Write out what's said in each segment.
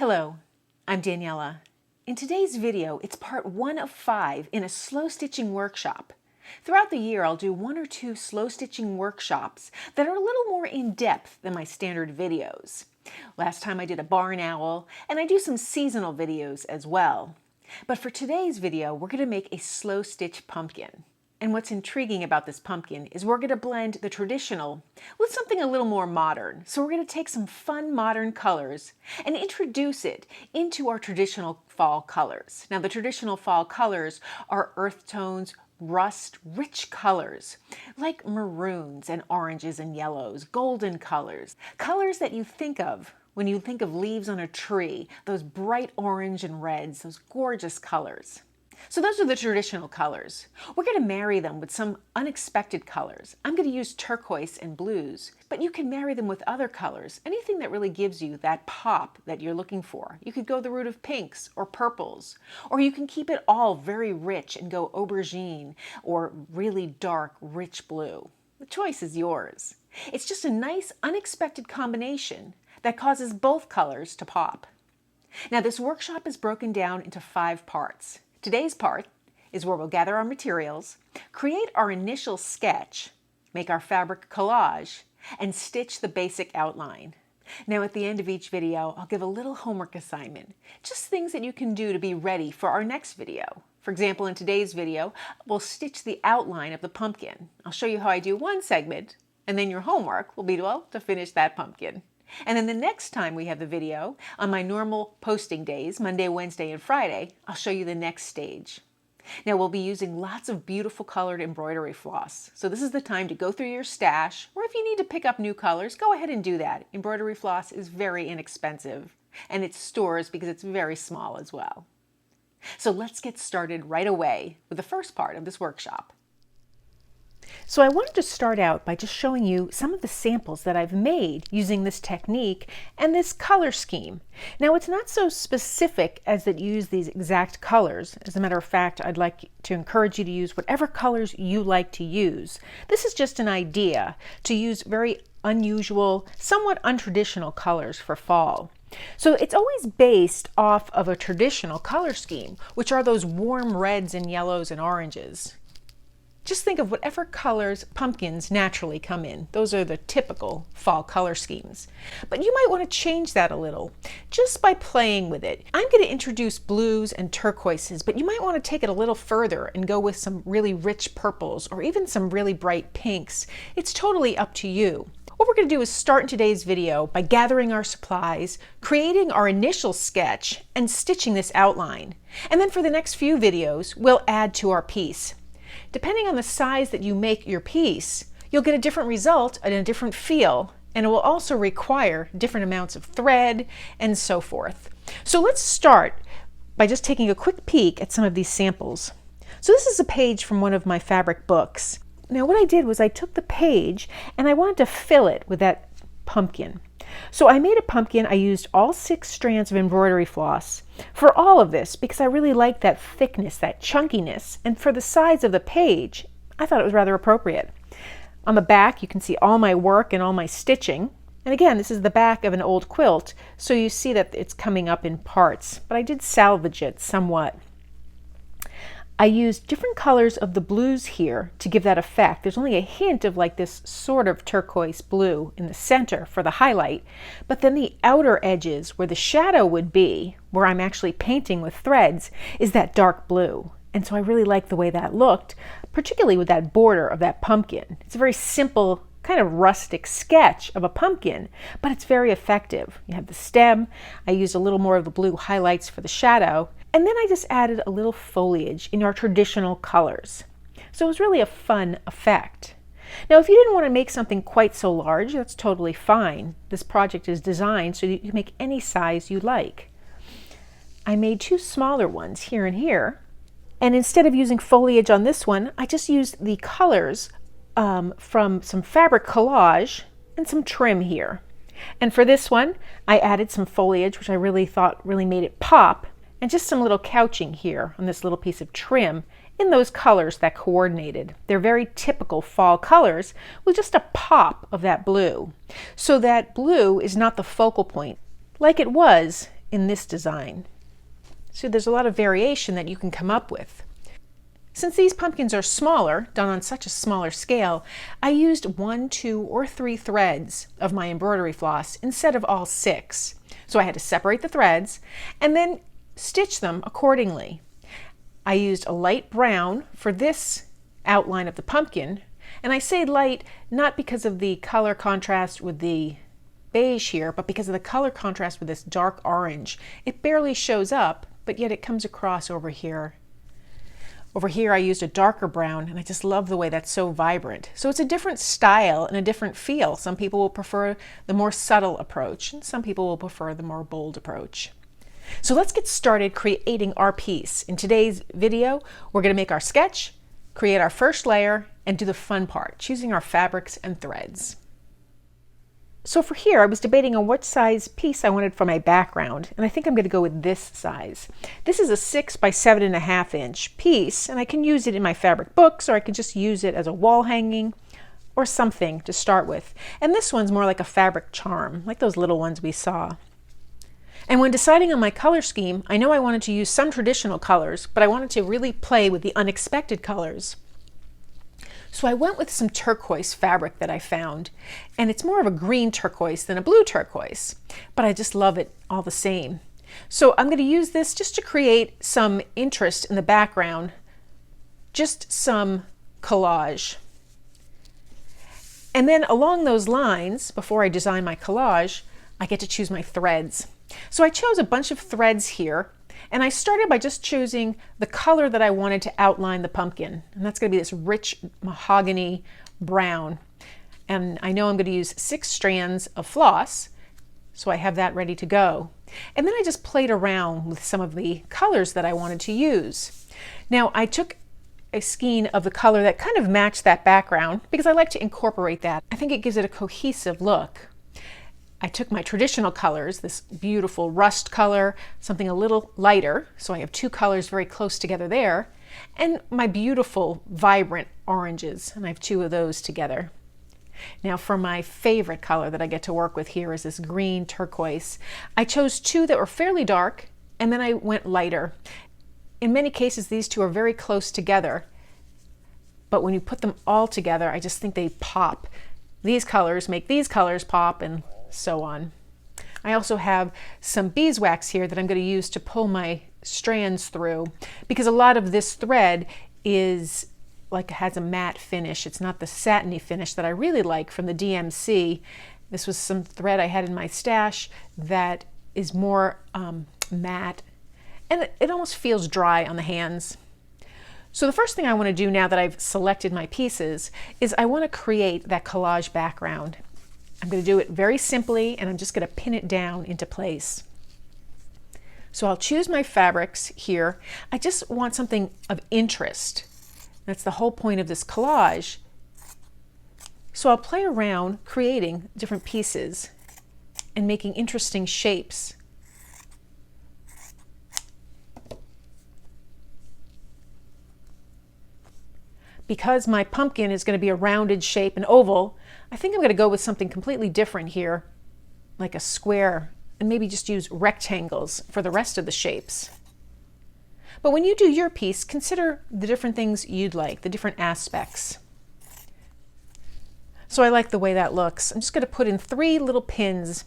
Hello, I'm Daniela. In today's video, it's part 1 of 5 in a slow stitching workshop. Throughout the year, I'll do 1 or 2 slow stitching workshops that are a little more in depth than my standard videos. Last time I did a barn owl, and I do some seasonal videos as well. But for today's video, we're going to make a slow stitch pumpkin. And what's intriguing about this pumpkin is we're going to blend the traditional with something a little more modern. So we're going to take some fun modern colors and introduce it into our traditional fall colors. Now the traditional fall colors are earth tones, rust, rich colors like maroons and oranges and yellows, golden colors, colors that you think of when you think of leaves on a tree, those bright orange and reds, those gorgeous colors. So those are the traditional colors. We're going to marry them with some unexpected colors. I'm going to use turquoise and blues, but you can marry them with other colors, anything that really gives you that pop that you're looking for. You could go the route of pinks or purples, or you can keep it all very rich and go aubergine or really dark, rich blue. The choice is yours. It's just a nice, unexpected combination that causes both colors to pop. Now this workshop is broken down into 5 parts. Today's part is where we'll gather our materials, create our initial sketch, make our fabric collage, and stitch the basic outline. Now at the end of each video, I'll give a little homework assignment, just things that you can do to be ready for our next video. For example, in today's video, we'll stitch the outline of the pumpkin. I'll show you how I do one segment, and then your homework will be, well, to finish that pumpkin. And then the next time we have the video, on my normal posting days, Monday, Wednesday, and Friday, I'll show you the next stage. Now we'll be using lots of beautiful colored embroidery floss. So this is the time to go through your stash, or if you need to pick up new colors, go ahead and do that. Embroidery floss is very inexpensive, and it stores because it's very small as well. So let's get started right away with the first part of this workshop. So I wanted to start out by just showing you some of the samples that I've made using this technique and this color scheme. Now it's not so specific as that you use these exact colors. As a matter of fact, I'd like to encourage you to use whatever colors you like to use. This is just an idea to use very unusual, somewhat untraditional colors for fall. So it's always based off of a traditional color scheme, which are those warm reds and yellows and oranges. Just think of whatever colors pumpkins naturally come in. Those are the typical fall color schemes. But you might want to change that a little just by playing with it. I'm going to introduce blues and turquoises, but you might want to take it a little further and go with some really rich purples or even some really bright pinks. It's totally up to you. What we're going to do is start in today's video by gathering our supplies, creating our initial sketch, and stitching this outline. And then for the next few videos, we'll add to our piece. Depending on the size that you make your piece, you'll get a different result and a different feel, and it will also require different amounts of thread and so forth. So let's start by just taking a quick peek at some of these samples. So this is a page from one of my fabric books. Now what I did was I took the page and I wanted to fill it with that pumpkin. So I made a pumpkin. I used all 6 strands of embroidery floss for all of this because I really like that thickness, that chunkiness, and for the size of the page, I thought it was rather appropriate. On the back, you can see all my work and all my stitching. And again, this is the back of an old quilt, so you see that it's coming up in parts, but I did salvage it somewhat. I used different colors of the blues here to give that effect. There's only a hint of like this sort of turquoise blue in the center for the highlight, but then the outer edges where the shadow would be, where I'm actually painting with threads, is that dark blue. And so I really like the way that looked, particularly with that border of that pumpkin. It's a very simple, kind of rustic sketch of a pumpkin, but it's very effective. You have the stem. I used a little more of the blue highlights for the shadow. And then I just added a little foliage in our traditional colors. So it was really a fun effect. Now, if you didn't want to make something quite so large, that's totally fine. This project is designed so you can make any size you like. I made 2 smaller ones here and here. And instead of using foliage on this one, I just used the colors from some fabric collage and some trim here. And for this one, I added some foliage, which I really thought really made it pop. And just some little couching here on this little piece of trim in those colors that coordinated. They're very typical fall colors with just a pop of that blue. So that blue is not the focal point like it was in this design. So there's a lot of variation that you can come up with. Since these pumpkins are smaller, done on such a smaller scale, I used 1, 2, or 3 threads of my embroidery floss instead of all 6. So I had to separate the threads and then stitch them accordingly. I used a light brown for this outline of the pumpkin, and I say light not because of the color contrast with the beige here, but because of the color contrast with this dark orange. It barely shows up, but yet it comes across over here. Over here I used a darker brown, and I just love the way that's so vibrant. So it's a different style and a different feel. Some people will prefer the more subtle approach, and some people will prefer the more bold approach. So let's get started creating our piece. In today's video, we're going to make our sketch, create our first layer, and do the fun part, choosing our fabrics and threads. So for here, I was debating on what size piece I wanted for my background, and I think I'm going to go with this size. This is a 6 by 7.5 inch piece, and I can use it in my fabric books, or I can just use it as a wall hanging or something to start with. And this one's more like a fabric charm, like those little ones we saw. And when deciding on my color scheme, I know I wanted to use some traditional colors, but I wanted to really play with the unexpected colors. So I went with some turquoise fabric that I found, and it's more of a green turquoise than a blue turquoise, but I just love it all the same. So I'm going to use this just to create some interest in the background, just some collage. And then along those lines, before I design my collage, I get to choose my threads. So I chose a bunch of threads here, and I started by just choosing the color that I wanted to outline the pumpkin. And that's going to be this rich mahogany brown. And I know I'm going to use 6 strands of floss, so I have that ready to go. And then I just played around with some of the colors that I wanted to use. Now I took a skein of the color that kind of matched that background because I like to incorporate that. I think it gives it a cohesive look. I took my traditional colors, this beautiful rust color, something a little lighter, so I have 2 colors very close together there, and my beautiful vibrant oranges, and I have 2 of those together. Now for my favorite color that I get to work with here is this green turquoise. I chose 2 that were fairly dark, and then I went lighter. In many cases these 2 are very close together, but when you put them all together, I just think they pop. These colors make these colors pop, and so on. I also have some beeswax here that I'm going to use to pull my strands through, because a lot of this thread is like has a matte finish. It's not the satiny finish that I really like from the DMC. This was some thread I had in my stash that is more matte, and it almost feels dry on the hands. So the first thing I want to do now that I've selected my pieces is I want to create that collage background. I'm going to do it very simply, and I'm just going to pin it down into place. So I'll choose my fabrics here. I just want something of interest. That's the whole point of this collage. So I'll play around creating different pieces and making interesting shapes. Because my pumpkin is going to be a rounded shape, an oval, I think I'm going to go with something completely different here, like a square, and maybe just use rectangles for the rest of the shapes. But when you do your piece, consider the different things you'd like, the different aspects. So I like the way that looks. I'm just going to put in 3 little pins,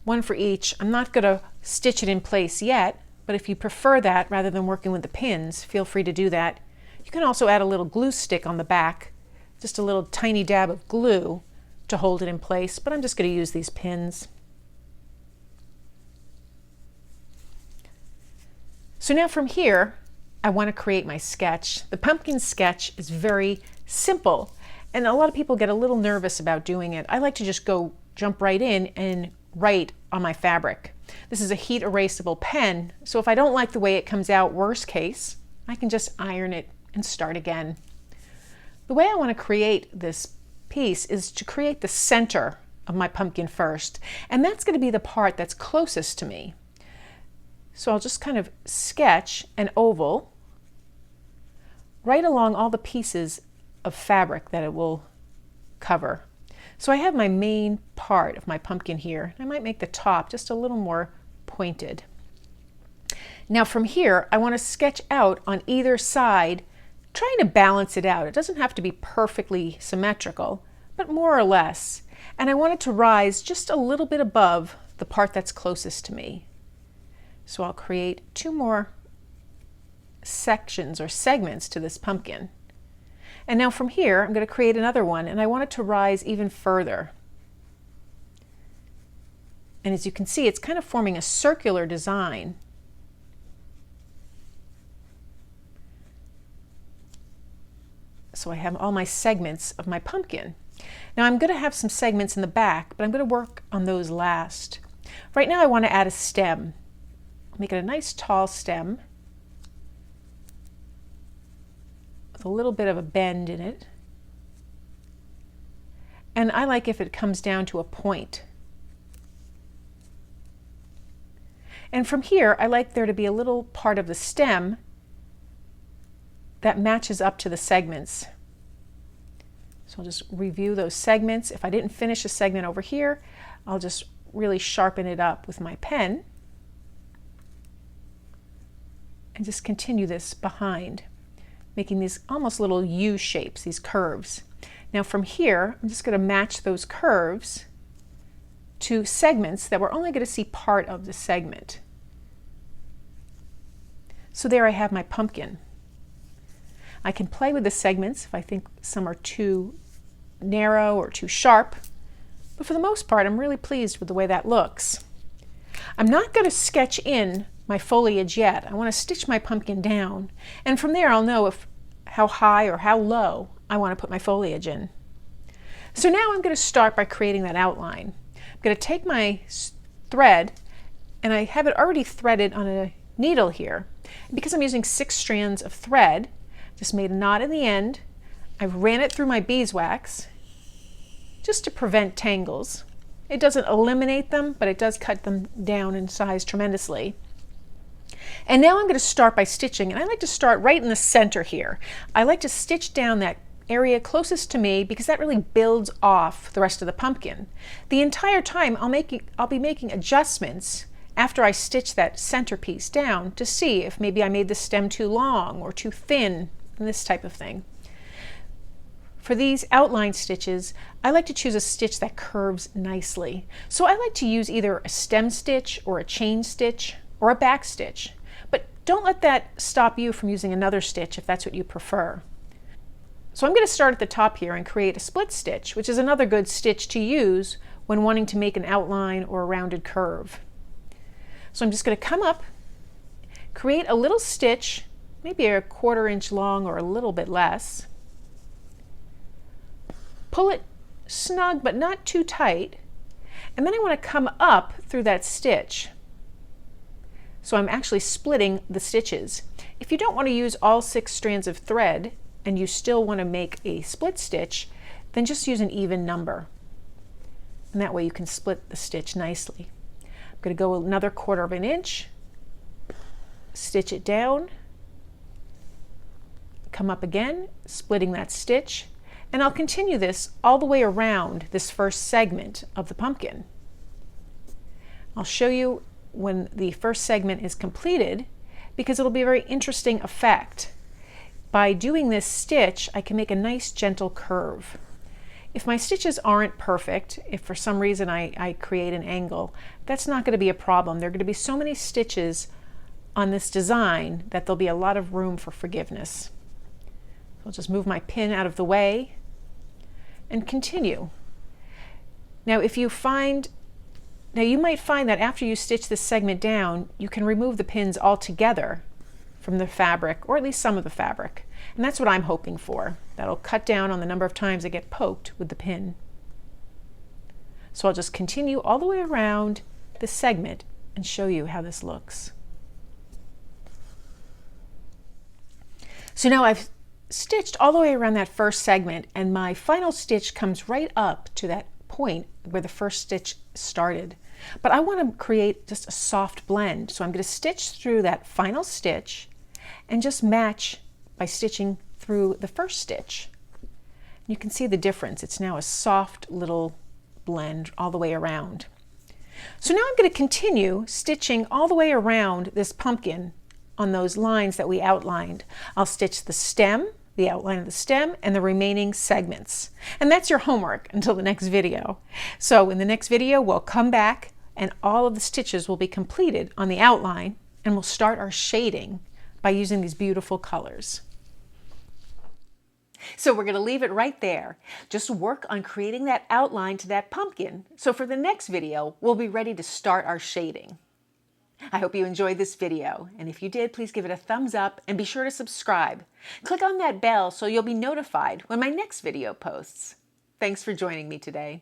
1 for each. I'm not going to stitch it in place yet, but if you prefer that rather than working with the pins, feel free to do that. You can also add a little glue stick on the back, just a little tiny dab of glue to hold it in place, but I'm just going to use these pins. So now from here, I want to create my sketch. The pumpkin sketch is very simple, and a lot of people get a little nervous about doing it. I like to just jump right in and write on my fabric. This is a heat erasable pen, so if I don't like the way it comes out, worst case, I can just iron it and start again. The way I want to create this piece is to create the center of my pumpkin first, and that's going to be the part that's closest to me. So I'll just kind of sketch an oval right along all the pieces of fabric that it will cover. So I have my main part of my pumpkin here. I might make the top just a little more pointed. Now from here, I want to sketch out on either side, trying to balance it out. It doesn't have to be perfectly symmetrical, but more or less. And I want it to rise just a little bit above the part that's closest to me. So I'll create 2 more sections or segments to this pumpkin. And now from here, I'm going to create another one, and I want it to rise even further. And as you can see, it's kind of forming a circular design. So I have all my segments of my pumpkin. Now I'm going to have some segments in the back, but I'm going to work on those last. Right now I want to add a stem. Make it a nice tall stem with a little bit of a bend in it. And I like if it comes down to a point. And from here, I like there to be a little part of the stem that matches up to the segments. So I'll just review those segments. If I didn't finish a segment over here, I'll just really sharpen it up with my pen and just continue this behind, making these almost little U shapes, these curves. Now from here, I'm just going to match those curves to segments that we're only going to see part of the segment. So there I have my pumpkin. I can play with the segments if I think some are too narrow or too sharp, but for the most part I'm really pleased with the way that looks. I'm not going to sketch in my foliage yet. I want to stitch my pumpkin down, and from there I'll know how high or how low I want to put my foliage in. So now I'm going to start by creating that outline. I'm going to take my thread, and I have it already threaded on a needle here. Because I'm using 6 strands of thread, just made a knot in the end. I ran it through my beeswax just to prevent tangles. It doesn't eliminate them, but it does cut them down in size tremendously. And now I'm going to start by stitching, and I like to start right in the center here. I like to stitch down that area closest to me because that really builds off the rest of the pumpkin. The entire time I'll be making adjustments after I stitch that centerpiece down to see if maybe I made the stem too long or too thin, and this type of thing. For these outline stitches, I like to choose a stitch that curves nicely. So I like to use either a stem stitch or a chain stitch or a back stitch. But don't let that stop you from using another stitch if that's what you prefer. So I'm going to start at the top here and create a split stitch, which is another good stitch to use when wanting to make an outline or a rounded curve. So I'm just going to come up, create a little stitch, maybe a 1/4 inch long or a little bit less. Pull it snug but not too tight, and then I want to come up through that stitch. So I'm actually splitting the stitches. If you don't want to use all 6 strands of thread and you still want to make a split stitch, then just use an even number. And that way you can split the stitch nicely. I'm going to go another 1/4 inch, stitch it down, come up again, splitting that stitch, and I'll continue this all the way around this first segment of the pumpkin. I'll show you when the first segment is completed because it'll be a very interesting effect. By doing this stitch, I can make a nice gentle curve. If my stitches aren't perfect, if for some reason I create an angle, that's not going to be a problem. There are going to be so many stitches on this design that there'll be a lot of room for forgiveness. I'll just move my pin out of the way and continue. Now you might find that after you stitch this segment down, you can remove the pins altogether from the fabric, or at least some of the fabric. And that's what I'm hoping for. That'll cut down on the number of times I get poked with the pin. So I'll just continue all the way around this segment and show you how this looks. So now I've stitched all the way around that first segment, and my final stitch comes right up to that point where the first stitch started. But I want to create just a soft blend, so I'm going to stitch through that final stitch and just match by stitching through the first stitch. You can see the difference. It's now a soft little blend all the way around. So now I'm going to continue stitching all the way around this pumpkin on those lines that we outlined. I'll stitch the stem, the outline of the stem, and the remaining segments. And that's your homework until the next video. So in the next video, we'll come back and all of the stitches will be completed on the outline, and we'll start our shading by using these beautiful colors. So we're going to leave it right there. Just work on creating that outline to that pumpkin. So for the next video, we'll be ready to start our shading. I hope you enjoyed this video, and if you did, please give it a thumbs up and be sure to subscribe. Click on that bell so you'll be notified when my next video posts. Thanks for joining me today.